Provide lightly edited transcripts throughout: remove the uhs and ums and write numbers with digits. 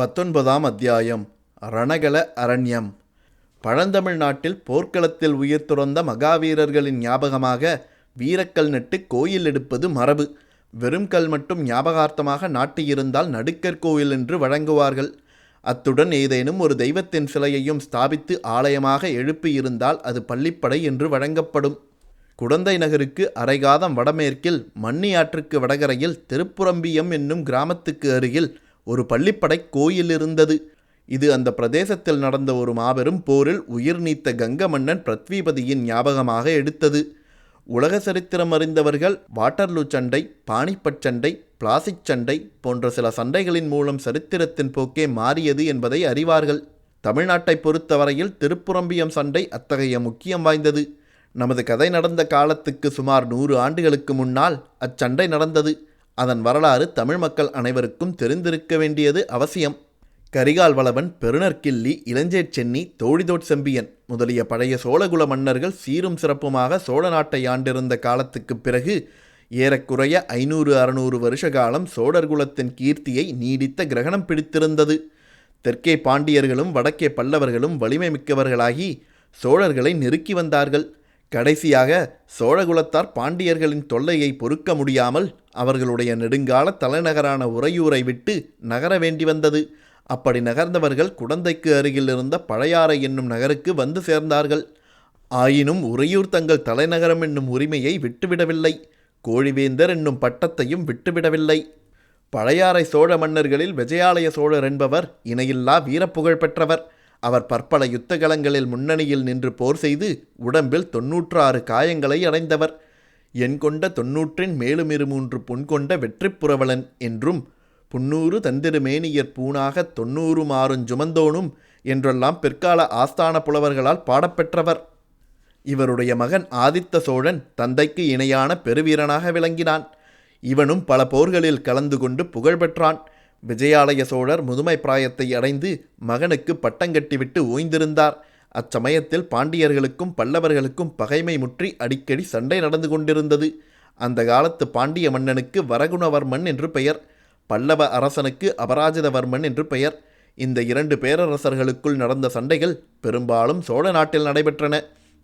19ஆம் அத்தியாயம். ரணகல அரண்யம். பழந்தமிழ்நாட்டில் போர்க்களத்தில் உயிர் துறந்த மகாவீரர்களின் ஞாபகமாக வீரக்கல் நட்டு கோயில் எடுப்பது மரபு. வெறும் கல் மட்டும் ஞாபகார்த்தமாக நாட்டியிருந்தால் நடுக்கற் கோயில் என்று வழங்குவார்கள். அத்துடன் ஏதேனும் ஒரு தெய்வத்தின் சிலையையும் ஸ்தாபித்து ஆலயமாக எழுப்பியிருந்தால் அது பள்ளிப்படை என்று வழங்கப்படும். குடந்தை நகருக்கு அரைகாதம் வடமேற்கில் மண்ணியாற்றுக்கு வடகரையில் திருப்புரம்பியம் என்னும் கிராமத்துக்கு அருகில் ஒரு பள்ளிப்படை கோயில் இருந்தது. இது அந்த பிரதேசத்தில் நடந்த ஒரு மாபெரும் போரில் உயிர் நீத்த கங்க மன்னன் பிருத்விபதியின் ஞாபகமாக எடுத்தது. உலக சரித்திரம் அறிந்தவர்கள் வாட்டர்லூ சண்டை, பானிபட் சண்டை, பிளாசிக் சண்டை போன்ற சில சண்டைகளின் மூலம் சரித்திரத்தின் போக்கே மாறியது என்பதை அறிவார்கள். தமிழ்நாட்டை பொறுத்தவரையில் திருப்புரம்பியம் சண்டை அத்தகைய முக்கியம் வாய்ந்தது. நமது கதை நடந்த காலத்துக்கு சுமார் 100 ஆண்டுகளுக்கு முன்னால் அச்சண்டை நடந்தது. அதன் வரலாறு தமிழ் மக்கள் அனைவருக்கும் தெரிந்திருக்க வேண்டியது அவசியம். கரிகால் வளவன், பெருநற்கிள்ளி, இளஞ்சேட் சென்னி, தோழிதோட் செம்பியன் முதலிய பழைய சோழகுல மன்னர்கள் சீரும் சிறப்புமாக சோழ நாட்டை ஆண்டிருந்த காலத்துக்குப் பிறகு ஏறக்குறைய 500-600 வருஷ காலம் சோழர் குலத்தின் கீர்த்தியை நீடித்த கிரகணம் பிடித்திருந்தது. தெற்கே பாண்டியர்களும் வடக்கே பல்லவர்களும் வலிமை மிக்கவர்களாகி சோழர்களை நெருக்கி வந்தார்கள். கடைசியாக சோழகுலத்தார் பாண்டியர்களின் தொல்லையை பொறுக்க முடியாமல் அவர்களுடைய நெடுங்கால தலைநகரான உறையூரை விட்டு நகர வேண்டி வந்தது. அப்படி நகர்ந்தவர்கள் குடந்தைக்கு அருகில் இருந்த பழையாறை என்னும் நகருக்கு வந்து சேர்ந்தார்கள். ஆயினும் உறையூர் தங்கள் தலைநகரம் என்னும் உரிமையை விட்டுவிடவில்லை. கோழிவேந்தர் என்னும் பட்டத்தையும் விட்டுவிடவில்லை. பழையாறை சோழ மன்னர்களில் விஜயாலய சோழர் என்பவர் இணையில்லா வீரப்புகழ் பெற்றவர். அவர் பற்பல யுத்தகலங்களில் முன்னணியில் நின்று போர் செய்து உடம்பில் 96 காயங்களை அடைந்தவர். எண் கொண்ட 90 மேலும் 3 பொன் கொண்ட வெற்றிப் புரவலன் என்றும் 90 தந்திருமேனியர் பூணாக 90 மாறும் ஜுமந்தோனும் என்றெல்லாம் பிற்கால ஆஸ்தான புலவர்களால் பாடப்பெற்றவர். இவருடைய மகன் ஆதித்த சோழன் தந்தைக்கு இணையான பெருவீரனாக விளங்கினான். இவனும் பல போர்களில் கலந்து கொண்டு புகழ் பெற்றான். விஜயாலய சோழர் முதுமை பிராயத்தை அடைந்து மகனுக்கு பட்டங்கட்டிவிட்டு ஓய்ந்திருந்தார். அச்சமயத்தில் பாண்டியர்களுக்கும் பல்லவர்களுக்கும் பகைமை முற்றி அடிக்கடி சண்டை நடந்து கொண்டிருந்தது. அந்த காலத்து பாண்டிய மன்னனுக்கு வரகுணவர்மன் என்று பெயர், பல்லவ அரசனுக்கு அபராஜிதவர்மன் என்று பெயர். இந்த 2 பேரரசர்களுக்குள் நடந்த சண்டைகள் பெரும்பாலும் சோழ நாட்டில் நடைபெற்றன.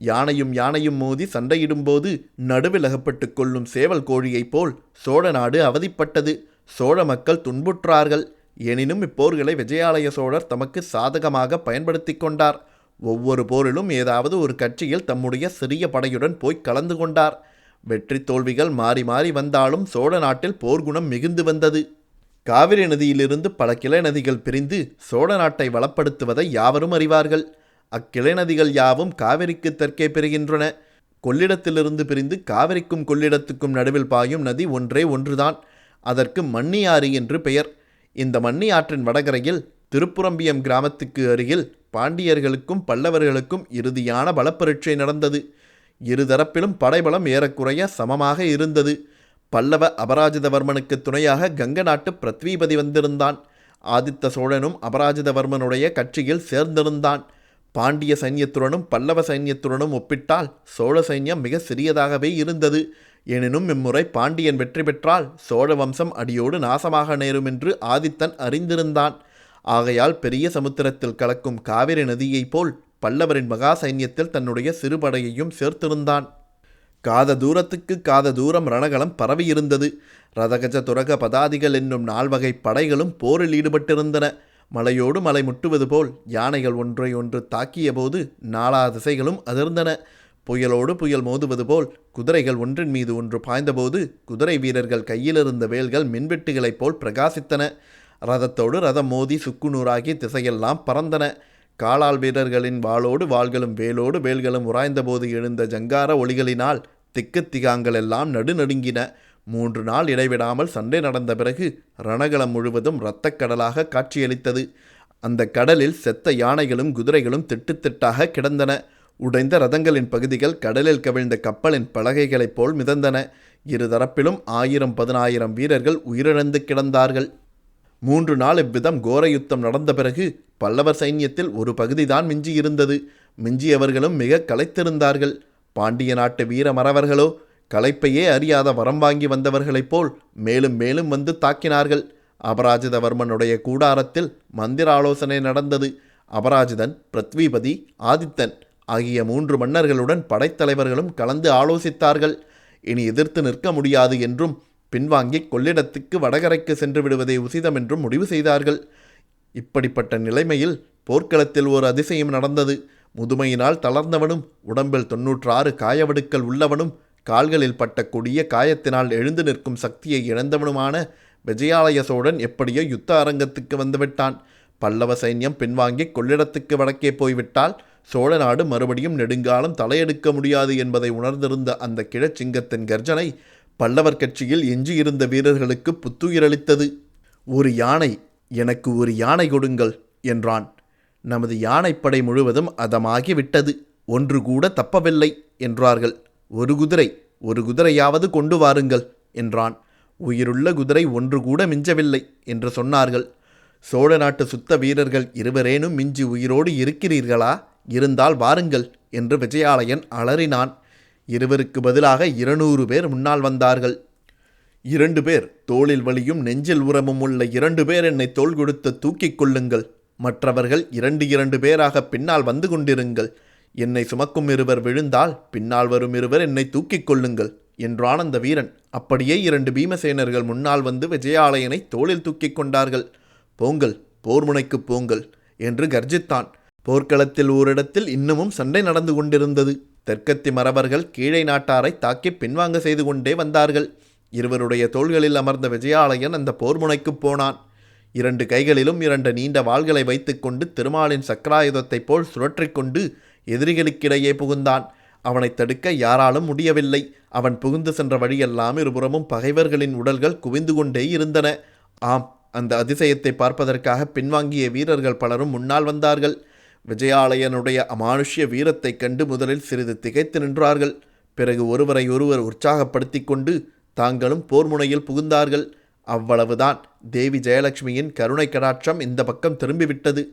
யானையும் மோதி சண்டையிடும்போது நடுவில் அகப்பட்டு கொள்ளும் சேவல் கோழியைப் போல் சோழ நாடு அவதிப்பட்டது. சோழ மக்கள் துன்புற்றார்கள். எனினும் இப்போர்களை விஜயாலய சோழர் தமக்கு சாதகமாக பயன்படுத்தி கொண்டார். ஒவ்வொரு போரிலும் ஏதாவது ஒரு கட்சியில் தம்முடைய சிறிய படையுடன் போய் கலந்து கொண்டார். வெற்றி தோல்விகள் மாறி மாறி வந்தாலும் சோழ நாட்டில் போர்க்குணம் மிகுந்து வந்தது. காவிரி நதியிலிருந்து பல கிளை நதிகள் பிரிந்து சோழ நாட்டை வளப்படுத்துவதை யாவரும் அறிவார்கள். அக்கிளை நதிகள் யாவும் காவிரிக்கு தெற்கே பெறுகின்றன. கொள்ளிடத்திலிருந்து பிரிந்து காவிரிக்கும் கொள்ளிடத்துக்கும் நடுவில் பாயும் நதி ஒன்றே ஒன்றுதான். அதற்கு மண்ணியாறு என்று பெயர். இந்த மண்ணி ஆற்றின் வடகரையில் திருப்புரம்பியம் கிராமத்துக்கு அருகில் பாண்டியர்களுக்கும் பல்லவர்களுக்கும் இறுதியான பலப்பரீட்சை நடந்தது. இருதரப்பிலும் படைபலம் ஏறக்குறைய சமமாக இருந்தது. பல்லவ அபராஜிதவர்மனுக்கு துணையாக கங்க நாட்டு பிருத்விபதி வந்திருந்தான். ஆதித்த சோழனும் அபராஜிதவர்மனுடைய கட்சியில் சேர்ந்திருந்தான். பாண்டிய சைன்யத்துடனும் பல்லவ சைன்யத்துடனும் ஒப்பிட்டால் சோழ சைன்யம் மிக சிறியதாகவே இருந்தது. எனினும் இம்முறை பாண்டியன் வெற்றி பெற்றால் சோழ வம்சம் அடியோடு நாசமாக நேரும் என்று ஆதித்தன் அறிந்திருந்தான். ஆகையால் பெரிய சமுத்திரத்தில் கலக்கும் காவிரி நதியைப் போல் பல்லவரின் மகா சைன்யத்தில் தன்னுடைய சிறுபடையையும் சேர்த்திருந்தான். காத தூரத்துக்கு காத தூரம் ரணகலம் பரவியிருந்தது. ரதகஜ துரக பதாதிகள் என்னும் 4 வகை படைகளும் போரில் ஈடுபட்டிருந்தன. மலையோடு மலை முட்டுவது போல் யானைகள் ஒன்றை ஒன்று தாக்கிய போது 4 திசைகளும் அதிர்ந்தன. புயலோடு புயல் மோதுவது போல் குதிரைகள் ஒன்றின் மீது ஒன்று பாய்ந்தபோது குதிரை வீரர்கள் கையிலிருந்த வேல்கள் மின்வெட்டுகளைப் போல் பிரகாசித்தன. ரதத்தோடு ரதம் மோதி சுக்குநூறாகி திசையெல்லாம் பறந்தன. காலால் வீரர்களின் வாளோடு வாள்களும் வேலோடு வேல்களும் உராய்ந்தபோது எழுந்த ஜங்கார ஒளிகளினால் திக்கு திகாங்கள் எல்லாம் நடுநடுங்கின. 3 நாள் இடைவிடாமல் சண்டை நடந்த பிறகு ரணகலம் முழுவதும் இரத்தக்கடலாக காட்சியளித்தது. அந்த கடலில் செத்த யானைகளும் குதிரைகளும் திட்டுத்திட்டாக கிடந்தன. உடைந்த ரதங்களின் பகுதிகள் கடலில் கவிழ்ந்த கப்பலின் பலகைகளைப் போல் மிதந்தன. இருதரப்பிலும் 1000-10000 வீரர்கள் உயிரிழந்து கிடந்தார்கள். 3 நாள் இவ்விதம் கோர யுத்தம் நடந்த பிறகு பல்லவர் சைன்யத்தில் ஒரு பகுதிதான் மிஞ்சியிருந்தது. மிஞ்சியவர்களும் மிக களைத்திருந்தார்கள். பாண்டிய நாட்டு வீர மறவர்களோ களைப்பையே அறியாத வரம் வாங்கி வந்தவர்களைப் போல் மேலும் மேலும் வந்து தாக்கினார்கள். அபராஜிதவர்மனுடைய கூடாரத்தில் மந்திர ஆலோசனை நடந்தது. அபராஜிதன், பிருத்விபதி, ஆதித்தன் ஆகிய 3 மன்னர்களுடன் படைத்தலைவர்களும் கலந்து ஆலோசித்தார்கள். இனி எதிர்த்து நிற்க முடியாது என்றும் பின்வாங்கி கொள்ளிடத்துக்கு வடகரைக்கு சென்று விடுவதே உசிதம் என்றும் முடிவு செய்தார்கள். இப்படிப்பட்ட நிலைமையில் போர்க்களத்தில் ஒரு அதிசயம் நடந்தது. முதுமையினால் தளர்ந்தவனும் உடம்பில் 96 காயவடுக்கள் உள்ளவனும் கால்களில் பட்ட கொடிய காயத்தினால் எழுந்து நிற்கும் சக்தியை இழந்தவனுமான விஜயாலய சோழன் எப்படியோ யுத்த அரங்கத்துக்கு வந்துவிட்டான். பல்லவ சைன்யம் பின்வாங்கி கொள்ளிடத்துக்கு வடக்கே போய்விட்டால் சோழ நாடு மறுபடியும் நெடுங்காலம் தலையெடுக்க முடியாது என்பதை உணர்ந்திருந்த அந்த கிழச்சிங்கத்தின் கர்ஜனை பல்லவர் கட்சியில் எஞ்சியிருந்த வீரர்களுக்கு புத்துயிரளித்தது. ஒரு யானை, எனக்கு ஒரு யானை கொடுங்கள் என்றான். நமது யானைப்படை முழுவதும் அதமாகிவிட்டது, ஒன்று கூட தப்பவில்லை என்றார்கள். ஒரு குதிரையாவது கொண்டு வாருங்கள் என்றான். உயிருள்ள குதிரை ஒன்று கூட மிஞ்சவில்லை என்று சொன்னார்கள். சோழ நாட்டு சுத்த வீரர்கள் 2 மிஞ்சி உயிரோடு இருக்கிறீர்களா? இருந்தால் வாருங்கள் என்று விஜயாலயன் அலறினான். 2 பதிலாக 200 பேர் முன்னால் வந்தார்கள். 2 பேர் தோளில் வலியும் நெஞ்சில் உரமும் உள்ள 2 பேர் என்னை தோள் கொடுத்து தூக்கிக் கொள்ளுங்கள். மற்றவர்கள் 2 பேராக பின்னால் வந்து கொண்டிருங்கள். என்னை சுமக்கும் 2 விழுந்தால் பின்னால் வரும் 2 என்னை தூக்கிக் கொள்ளுங்கள் என்றான் அந்த வீரன். அப்படியே 2 பீமசேனர்கள் முன்னால் வந்து விஜயாலயனை தோளில் தூக்கிக் கொண்டார்கள். போங்கள், போர்முனைக்கு போங்கள் என்று கர்ஜித்தான். போர்க்களத்தில் ஓரிடத்தில் இன்னமும் சண்டை நடந்து கொண்டிருந்தது. தெற்கத்தி மறவர்கள் கீழை நாட்டாரை தாக்கி பின்வாங்க செய்து கொண்டே வந்தார்கள். 2 தோள்களில் அமர்ந்த விஜயாலயன் அந்த போர்முனைக்கு போனான். 2 கைகளிலும் 2 நீண்ட வாள்களை வைத்துக்கொண்டு திருமாலின் சக்கராயுதத்தைப் போல் சுழற்றிக்கொண்டு எதிரிகளுக்கிடையே புகுந்தான். அவனை தடுக்க யாராலும் முடியவில்லை. அவன் புகுந்து சென்ற வழியெல்லாம் இருபுறமும் பகைவர்களின் உடல்கள் குவிந்து கொண்டே இருந்தன. ஆம், அந்த அதிசயத்தை பார்ப்பதற்காக பின்வாங்கிய வீரர்கள் பலரும் முன்னால் வந்தார்கள். விஜயாலயனுடைய அமானுஷ்ய வீரத்தைக் கண்டு முதலில் சிறிது திகைத்து நின்றார்கள். பிறகு ஒருவரை ஒருவர் உற்சாகப்படுத்தி கொண்டு தாங்களும் போர்முனையில் புகுந்தார்கள். அவ்வளவுதான், தேவி ஜெயலட்சுமியின் கருணை கடாட்சம் இந்த பக்கம் திரும்பிவிட்டது.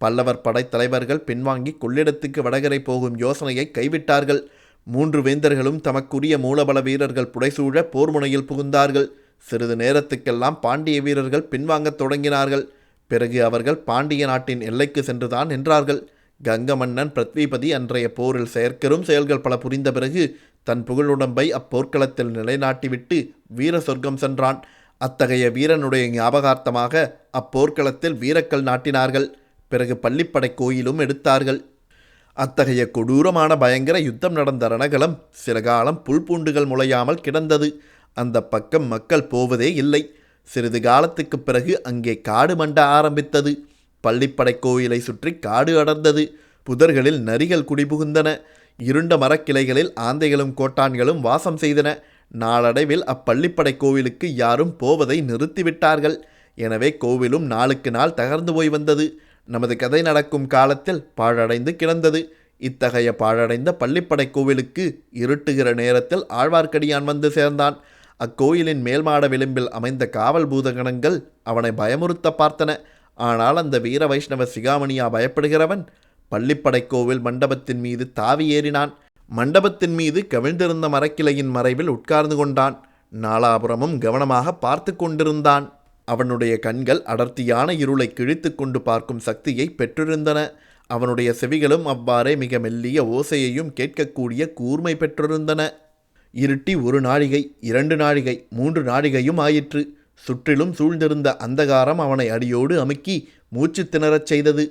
பல்லவர் படைத்தலைவர்கள் பின்வாங்கி கொள்ளிடத்துக்கு வடகரை போகும் யோசனையை கைவிட்டார்கள். 3 வேந்தர்களும் தமக்குரிய மூலபல வீரர்கள் புடைசூழ போர்முனையில் புகுந்தார்கள். சிறிது நேரத்துக்கெல்லாம் பாண்டிய வீரர்கள் பின்வாங்கத் தொடங்கினார்கள். பிறகு அவர்கள் பாண்டிய நாட்டின் எல்லைக்கு சென்றுதான் நின்றார்கள். கங்க மன்னன் பிருத்விபதி அன்றைய போரில் செயற்கரும் செயல்கள் பல புரிந்த பிறகு தன் புகழுடம்பை அப்போர்க்களத்தில் நிலைநாட்டிவிட்டு வீர சொர்க்கம் சென்றான். அத்தகைய வீரனுடைய ஞாபகார்த்தமாக அப்போர்க்களத்தில் வீரக்கல் நாட்டினார்கள். பிறகு பள்ளிப்படை கோயிலும் எடுத்தார்கள். அத்தகைய கொடூரமான பயங்கர யுத்தம் நடந்த ரணகலம் சில காலம் புல் பூண்டுகள் முளையாமல் கிடந்தது. அந்த பக்கம் மக்கள் போவதே இல்லை. சிறிது காலத்துக்கு பிறகு அங்கே காடு மண்ட ஆரம்பித்தது. பள்ளிப்படை கோயிலை சுற்றி காடு அடர்ந்தது. புதர்களில் நரிகள் குடிபுகுந்தன. இருண்ட மரக்கிளைகளில் ஆந்தைகளும் கோட்டான்களும் வாசம் செய்தன. நாளடைவில் அப்பள்ளிப்படை கோவிலுக்கு யாரும் போவதை நிறுத்திவிட்டார்கள். எனவே கோவிலும் நாளுக்கு நாள் தகர்ந்து போய் வந்தது. நமது கதை நடக்கும் காலத்தில் பாழடைந்து கிடந்தது. இத்தகைய பாழடைந்த பள்ளிப்படை கோவிலுக்கு இருட்டுகிற நேரத்தில் ஆழ்வார்க்கடியான் வந்து சேர்ந்தான். அக்கோயிலின் மேல்மாட விளிம்பில் அமைந்த காவல் பூதகணங்கள் அவனை பயமுறுத்த பார்த்தன. ஆனால் அந்த வீர வைஷ்ணவ சிகாமணியா பயப்படுகிறவன் பள்ளிப்படை கோவில் மண்டபத்தின் மீது தாவி ஏறினான். மண்டபத்தின் மீது கவிழ்ந்திருந்த மரக்கிளையின் மறைவில் உட்கார்ந்து கொண்டான். நாலாபுரமும் கவனமாக பார்த்து கொண்டிருந்தான். அவனுடைய கண்கள் அடர்த்தியான இருளை கிழித்து கொண்டு பார்க்கும் சக்தியை பெற்றிருந்தன. அவனுடைய செவிகளும் அவ்வாறே மிக மெல்லிய ஓசையையும் கேட்கக்கூடிய கூர்மை பெற்றிருந்தன. இருட்டி 1 நாழிகை, 2 நாழிகை, 3 நாழிகையும் ஆயிற்று. சுற்றிலும் சூழ்ந்திருந்த அந்தகாரம் அவனை அடியோடு அமுக்கி மூச்சு திணறச் செய்தது.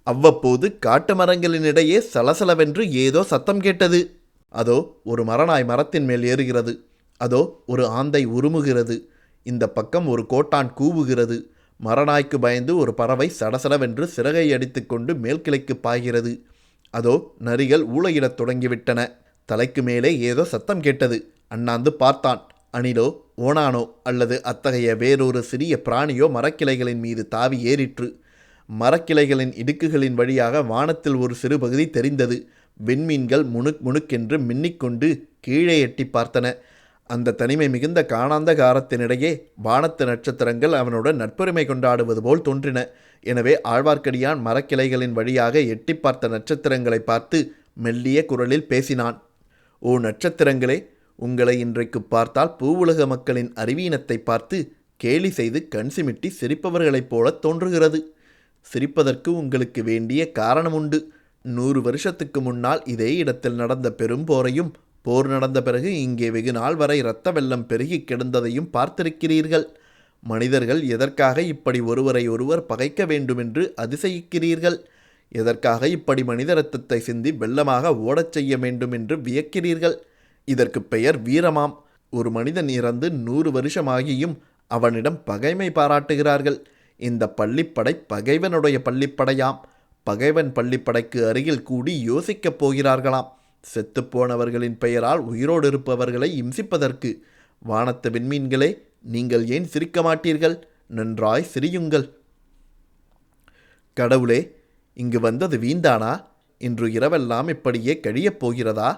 அவ்வப்போது காட்டு மரங்களினிடையே சலசலவென்று ஏதோ சத்தம் கேட்டது. அதோ ஒரு மரநாய் மரத்தின் மேல் ஏறுகிறது. அதோ ஒரு ஆந்தை உருமுகிறது. இந்த பக்கம் ஒரு கோட்டான் கூவுகிறது. மரநாய்க்கு பயந்து ஒரு பறவை சடசடவென்று சிறகை அடித்து கொண்டு மேல்கிளைக்கு பாய்கிறது. அதோ நரிகள் ஊளையிடத் தொடங்கிவிட்டன. தலைக்கு மேலே ஏதோ சத்தம் கேட்டது. அண்ணாந்து பார்த்தான். அணிலோ ஓணானோ அல்லது அத்தகைய வேறொரு சிறிய பிராணியோ மரக்கிளைகளின் மீது தாவி ஏறிற்று. மரக்கிளைகளின் இடுக்குகளின் வழியாக வானத்தில் ஒரு சிறு பகுதி தெரிந்தது. விண்மீன்கள் முணுக் முணுக்கென்று மின்னிக்கொண்டு கீழே எட்டி பார்த்தன. அந்த தனிமை மிகுந்த காணாந்தகாரத்தினிடையே வானத்து நட்சத்திரங்கள் அவனுடன் நட்புரிமை கொண்டாடுவது போல் தோன்றின. எனவே ஆழ்வார்க்கடியான் மரக்கிளைகளின் வழியாக எட்டி பார்த்த நட்சத்திரங்களை பார்த்து மெல்லிய குரலில் பேசினான். ஓ நட்சத்திரங்களே, உங்களை இன்றைக்கு பார்த்தால் பூவுலக மக்களின் அறிவீனத்தை பார்த்து கேலி செய்து கண் சிமிட்டி சிரிப்பவர்களைப் போல தோன்றுகிறது. சிரிப்பதற்கு உங்களுக்கு வேண்டிய காரணம் உண்டு. 100 வருஷத்துக்கு முன்னால் இதே இடத்தில் நடந்த பெரும் போரையும், போர் நடந்த பிறகு இங்கே வெகு நாள் வரை இரத்த வெள்ளம் பெருகி கிடந்ததையும் பார்த்திருக்கிறீர்கள். மனிதர்கள் எதற்காக இப்படி ஒருவரை ஒருவர் பகைக்க வேண்டுமென்று அதிசயிக்கிறீர்கள்? எதற்காக இப்படி மனித இரத்தத்தை சிந்தி வெள்ளமாக ஓடச் செய்ய வேண்டும் என்று வியக்கிறீர்கள்? இதற்கு பெயர் வீரமாம். ஒரு மனிதன் இறந்து 100 வருஷமாகியும் அவனிடம் பகைமை பாராட்டுகிறார்கள். இந்த பள்ளிப்படை பகைவனுடைய பள்ளிப்படையாம். பகைவன் பள்ளிப்படைக்கு அருகில் கூடி யோசிக்கப் போகிறார்களாம். செத்துப்போனவர்களின் பெயரால் உயிரோடு இருப்பவர்களை இம்சிப்பதற்கு. வானத்து விண்மீன்களே, நீங்கள் ஏன் சிரிக்க மாட்டீர்கள்? நன்றாய் சிரியுங்கள். கடவுளே, இங்கு வந்தது வீண்தானா? இன்று இரவெல்லாம் இப்படியே கழியப் போகிறதா?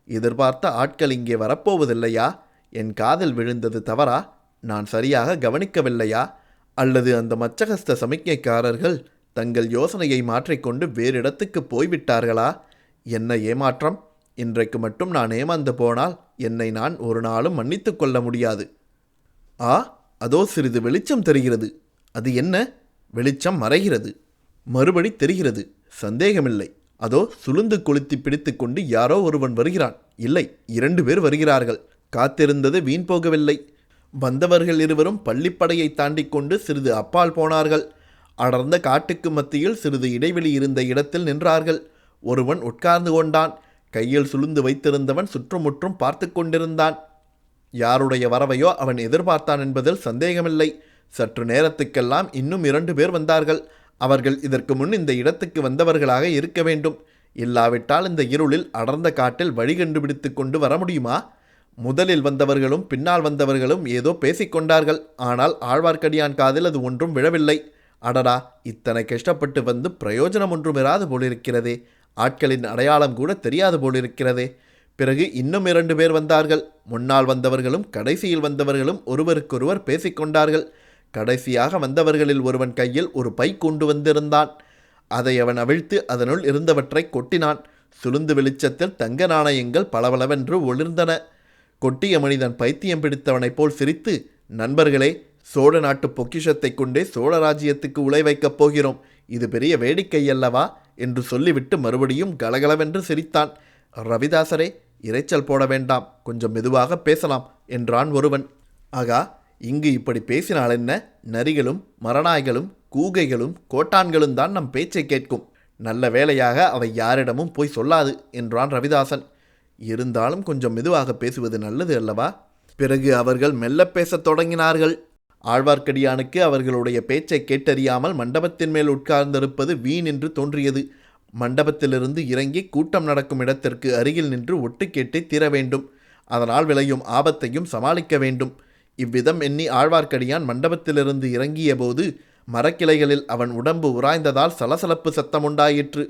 எதிர்பார்த்த ஆட்கள் இங்கே வரப்போவதில்லையா? என் காதில் விழுந்தது தவறா? நான் சரியாக கவனிக்கவில்லையா? அல்லது அந்த மச்சகஸ்த சமிக்ஞைக்காரர்கள் தங்கள் யோசனையை மாற்றிக்கொண்டு வேறிடத்துக்கு போய்விட்டார்களா? என்ன ஏமாற்றம்! இன்றைக்கு மட்டும் நான் ஏமாந்து போனால் என்னை நான் ஒரு நாளும் மன்னித்து கொள்ள முடியாது. ஆ, அதோ சிறிது வெளிச்சம் தெரிகிறது. அது என்ன? வெளிச்சம் மறைகிறது, மறுபடி தெரிகிறது. சந்தேகமில்லை. அதோ சுளுந்து கொளுத்தி பிடித்து கொண்டு யாரோ ஒருவன் வருகிறான். இல்லை, 2 பேர் வருகிறார்கள். காத்திருந்தது வீண் போகவில்லை. வந்தவர்கள் இருவரும் பள்ளிப்படையை தாண்டி கொண்டு சிறிது அப்பால் போனார்கள். அடர்ந்த காட்டுக்கு மத்தியில் சிறிது இடைவெளி இருந்த இடத்தில் நின்றார்கள். ஒருவன் உட்கார்ந்து கொண்டான். கையில் சுளுந்து வைத்திருந்தவன் சுற்றுமுற்றும் பார்த்து கொண்டிருந்தான். யாருடைய வரவையோ அவன் எதிர்பார்த்தான் என்பதில் சந்தேகமில்லை. சற்று நேரத்துக்கெல்லாம் இன்னும் 2 பேர் வந்தார்கள். அவர்கள் இதற்கு முன் இந்த இடத்துக்கு வந்தவர்களாக இருக்க வேண்டும். இல்லாவிட்டால் இந்த இருளில் அடர்ந்த காட்டில் வழி கண்டுபிடித்து கொண்டு வர முடியுமா? முதலில் வந்தவர்களும் பின்னால் வந்தவர்களும் ஏதோ பேசிக்கொண்டார்கள். ஆனால் ஆழ்வார்க்கடியான் காதில் அது ஒன்றும் விழவில்லை. அடடா, இத்தனை கஷ்டப்பட்டு வந்து பிரயோஜனம் ஒன்றும் இராது போலிருக்கிறதே. ஆட்களின் அடையாளம் கூட தெரியாது போலிருக்கிறதே. பிறகு இன்னும் 2 பேர் வந்தார்கள். முன்னால் வந்தவர்களும் கடைசியில் வந்தவர்களும் ஒருவருக்கொருவர் பேசிக்கொண்டார்கள். கடைசியாக வந்தவர்களில் ஒருவன் கையில் ஒரு பை கொண்டு வந்திருந்தான். அதை அவன் அவிழ்த்து அதனுள் இருந்தவற்றை கொட்டினான். சுளுந்து வெளிச்சத்தில் தங்க நாணயங்கள் பளபளவென்று ஒளிர்ந்தன. கொட்டிய மனிதன் பைத்தியம் பிடித்தவனைப் போல் சிரித்து, நண்பர்களே, சோழ நாட்டு பொக்கிஷத்தை கொண்டே சோழ ராஜ்யத்துக்கு உலை வைக்கப் போகிறோம். இது பெரிய வேடிக்கை அல்லவா என்று சொல்லிவிட்டு மறுபடியும் கலகலவென்று சிரித்தான். ரவிதாசரே, இரைச்சல் போட வேண்டாம், கொஞ்சம் மெதுவாக பேசலாம் என்றான் ஒருவன். ஆகா, இங்கு இப்படி பேசினால் என்ன? நரிகளும் மரநாய்களும் கூகைகளும் கோட்டான்களும் தான் நம் பேச்சை கேட்கும். நல்ல வேளையாக அவை யாரிடமும் போய் சொல்லாது என்றான் ரவிதாசன். இருந்தாலும் கொஞ்சம் மெதுவாக பேசுவது நல்லது அல்லவா? பிறகு அவர்கள் மெல்ல பேசத் தொடங்கினார்கள். ஆழ்வார்க்கடியானுக்கு அவர்களுடைய பேச்சை கேட்டறியாமல் மண்டபத்தின் மேல் உட்கார்ந்திருப்பது வீண் என்று தோன்றியது. மண்டபத்திலிருந்து இறங்கி கூட்டம் நடக்கும் இடத்திற்கு அருகில் நின்று ஒட்டு கேட்டே தீர வேண்டும். அதனால் விளையும் ஆபத்தையும் சமாளிக்க வேண்டும். இவ்விதம் எண்ணி ஆழ்வார்க்கடியான் மண்டபத்திலிருந்து இறங்கிய போது மரக்கிளைகளில் அவன் உடம்பு உராய்ந்ததால் சலசலப்பு சத்தம் உண்டாயிற்று.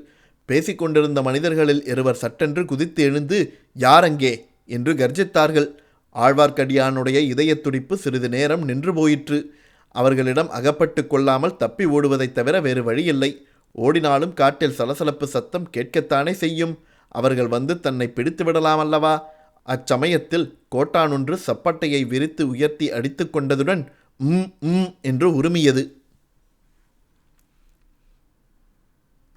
பேசிக்கொண்டிருந்த மனிதர்களில் இருவர் சட்டென்று குதித்து எழுந்து, யாரங்கே என்று கர்ஜித்தார்கள். ஆழ்வார்க்கடியானுடைய இதயத் துடிப்பு சிறிது நேரம் நின்று போயிற்று. அவர்களிடம் அகப்பட்டு கொள்ளாமல் தப்பி ஓடுவதைத் தவிர வேறு வழியில்லை. ஓடினாலும் காட்டில் சலசலப்பு சத்தம் கேட்கத்தானே செய்யும். அவர்கள் வந்து தன்னை பிடித்து விடலாம் அல்லவா? அச்சமயத்தில் கோட்டான் ஒன்று சப்பட்டையை விரித்து உயர்த்தி அடித்து கொண்டதுடன் என்று உருமியது.